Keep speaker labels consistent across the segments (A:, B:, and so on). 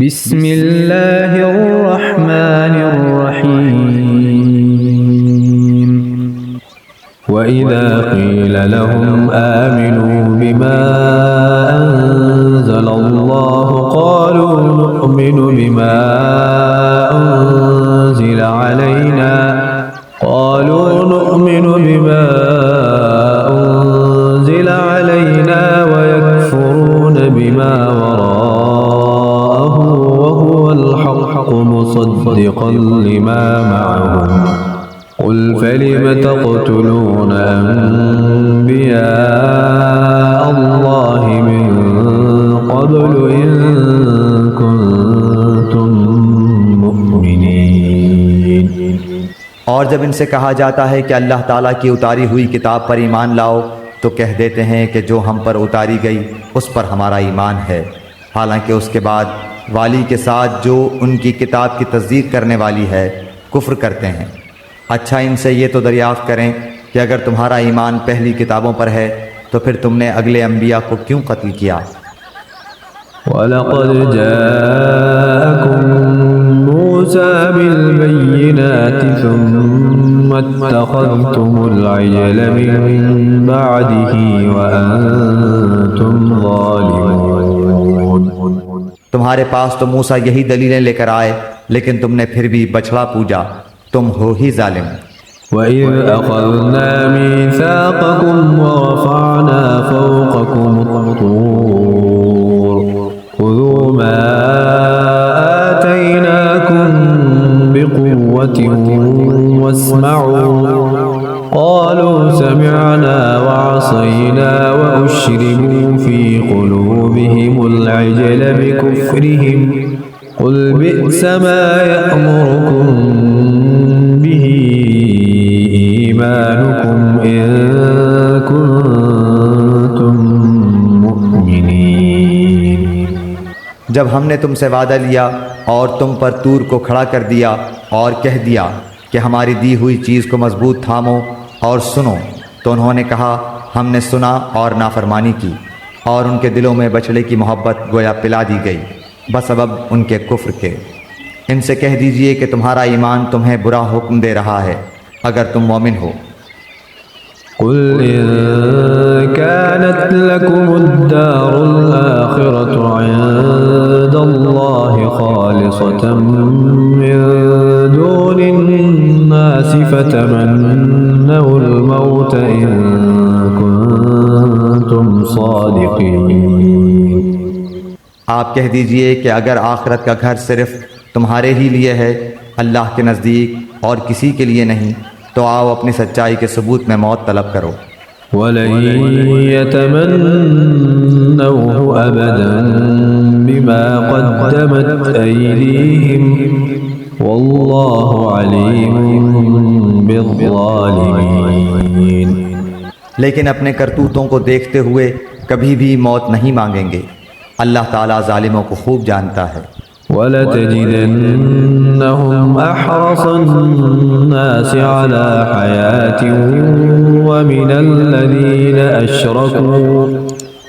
A: بسم اللہ الرحمن الرحیم وَإِذَا قِيلَ لَهُمْ آمِنُوا بِمَا أَنزَلَ اللَّهُ قَالُوا نُؤْمِنُ بِمَا أُنزِلَ عَلَيْنَا وَيَكْفُرُونَ بِمَا وَرَاءَهُ وَهُوَ الْحَقُّ مُصَدِّقًا لِمَا مَعَهُمْ قُلْ فَلِمَ تَقْتُلُونَ أَنبِيَاءَ اللَّهِ مِن قَبْلُ إِن كُنتُم مُّؤْمِنِينَ۔
B: اور جب ان سے کہا جاتا ہے کہ اللہ تعالیٰ کی اتاری ہوئی کتاب پر ایمان لاؤ تو کہہ دیتے ہیں کہ جو ہم پر اتاری گئی اس پر ہمارا ایمان ہے، حالانکہ اس کے بعد والی کے ساتھ جو ان کی کتاب کی تصدیق کرنے والی ہے کفر کرتے ہیں۔ اچھا ان سے یہ تو دریافت کریں کہ اگر تمہارا ایمان پہلی کتابوں پر ہے تو پھر تم نے اگلے انبیاء کو کیوں قتل کیا؟
A: وَلَقَدْ جَاءَكُم مُّوسَىٰ بِالْبَيِّنَاتِ ثُمَّ اتَّخَذْتُمُ الْعِجْلَ مِن بَعْدِهِ وَأَنتُمْ ظَالِمُونَ۔
B: تمہارے پاس تو موسیٰ یہی دلیلیں لے کر آئے لیکن تم نے پھر بھی بچڑا پوجا، تم ہو ہی ظالم۔
A: وَإِذْ أَخَذْنَا مِيثَاقَكُمْ وَرَفَعْنَا فَوْقَكُمُ الطُّورَ خُذُوا مَا آتَيْنَاكُمْ بِقُوَّةٍ وَاسْمَعُوا قَالُوا سَمِعْنَا وَعَصَيْنَا وَأُشْرِبُوا فِي قُلُوبِهِمُ الْعِجْلَ بِكُفْرِهِمْ قُلْ بِئْسَ مَا يَأْمُرُكُمْ بِهِ إِيمَانُكُمْ إِن كُنتُم مُّؤْمِنِينَ۔
B: جب ہم نے تم سے وعدہ لیا اور تم پر طور کو کھڑا کر دیا اور کہہ دیا کہ ہماری دی ہوئی چیز کو مضبوط تھامو اور سنو، تو انہوں نے کہا ہم نے سنا اور نافرمانی کی، اور ان کے دلوں میں بچڑے کی محبت گویا پلا دی گئی بسبب ان کے کفر کے۔ ان سے کہہ دیجئے کہ تمہارا ایمان تمہیں برا حکم دے رہا ہے اگر تم مومن ہو۔
A: قُلْ إِن كَانَتْ لَكُمُ الدَّارُ الْآخِرَةُ عِندَ اللَّهِ خَالِصَةً مِّن دُونِ النَّاسِ فَتَمَنَّوُا الْمَوْتَ إِن كُنتُمْ صَادِقِينَ۔
B: آپ کہہ دیجئے کہ اگر آخرت کا گھر صرف تمہارے ہی لیے ہے اللہ کے نزدیک اور کسی کے لیے نہیں، تو آؤ اپنی سچائی کے ثبوت میں موت طلب کرو۔
A: وَلَن يَتَمَنَّوْهُ أَبَدًا بِمَا قَدَّمَتْ أَيْدِيهِمْ وَاللَّهُ عَلِيمٌ بِالظَّالِمِينَ۔
B: لیکن اپنے کرتوتوں کو دیکھتے ہوئے کبھی بھی موت نہیں مانگیں گے، اللہ تعالیٰ ظالموں کو خوب جانتا ہے۔
A: وَلَتَجِدَنَّهُمْ أَحْرَصَ النَّاسِ عَلَى حَيَاةٍ وَمِنَ الَّذِينَ أَشْرَكُوا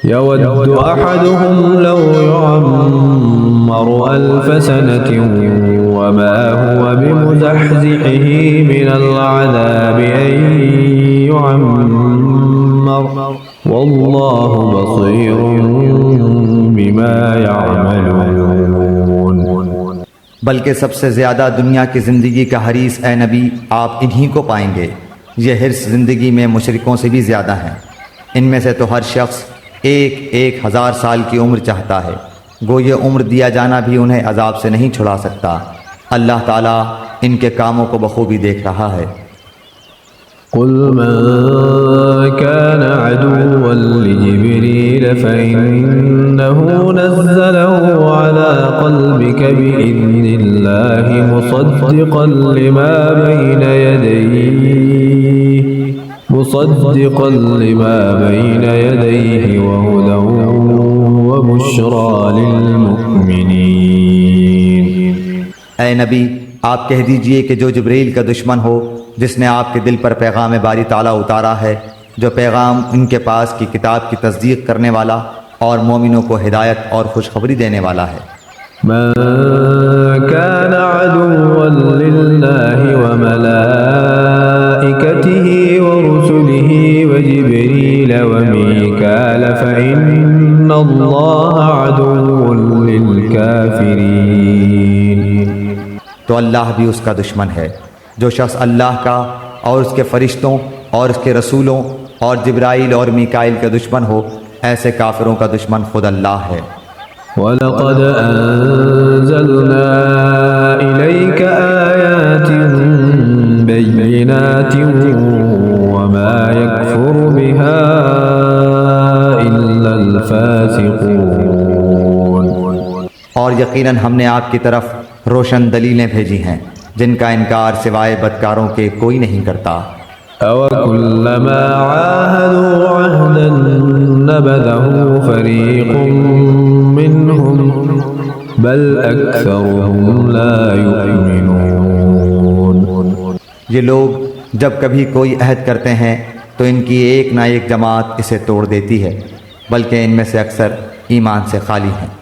A: يَوَدُّ أَحَدُهُمْ لَوْ يُعَمَّرُ أَلْفَ سَنَةٍ وَمَا هُوَ بِمُزَحْزِحِهِ مِنَ الْعَذَابِ أَن يُعَمَّرَ وَاللَّهُ بَصِيرٌ بِمَا يَعْمَلُونَ۔
B: بلکہ سب سے زیادہ دنیا کی زندگی کا حریص اے نبی آپ انہی کو پائیں گے، یہ حرص زندگی میں مشرکوں سے بھی زیادہ ہیں۔ ان میں سے تو ہر شخص 1,000 سال کی عمر چاہتا ہے، گو یہ عمر دیا جانا بھی انہیں عذاب سے نہیں چھڑا سکتا۔ اللہ تعالیٰ ان کے کاموں کو بخوبی دیکھ رہا ہے۔
A: قُلْ مَن كَانَ عَدُوًّا لِجِبْرِيلَ فَإِنَّهُ نَزَّلَهُ عَلَى قَلْبِكَ بِإِذْنِ اللَّهِ مُصَدِّقًا لِمَا بَيْنَ يَدَيْهِ وَهُدًى وَبُشْرَى لِلْمُؤْمِنِينَ۔
B: اے نبی آپ کہہ دیجئے کہ جو جبریل کا دشمن ہو، جس نے آپ کے دل پر پیغام باری تعالیٰ اتارا ہے، جو پیغام ان کے پاس کی کتاب کی تصدیق کرنے والا اور مومنوں کو ہدایت اور خوشخبری دینے والا ہے۔
A: من كان عدوا لله وملائكته ورسله وجبريل وميكال فإن الله عدو للكافرين۔
B: تو اللہ بھی اس کا دشمن ہے۔ جو شخص اللہ کا اور اس کے فرشتوں اور اس کے رسولوں اور جبرائیل اور میکائیل کا دشمن ہو، ایسے کافروں کا دشمن خود اللہ ہے۔
A: وَلَقَدْ أَنزَلْنَا إِلَيْكَ آيَاتٍ بَيِّنَاتٍ وَمَا يَكْفُرُ بِهَا إِلَّا الْفَاسِقُونَ۔
B: اور یقیناً ہم نے آپ کی طرف روشن دلیلیں بھیجی ہیں جن کا انکار سوائے بدکاروں کے کوئی نہیں کرتا۔
A: أَوَكُلَّمَا عَاهَدُوا عَهْدًا نَبَذَهُ فَرِيقٌ مِّنْهُمْ بَلْ أَكْثَرُهُمْ لَا يُؤْمِنُونَ۔
B: یہ لوگ جب کبھی کوئی عہد کرتے ہیں تو ان کی ایک نہ ایک جماعت اسے توڑ دیتی ہے، بلکہ ان میں سے اکثر ایمان سے خالی ہیں۔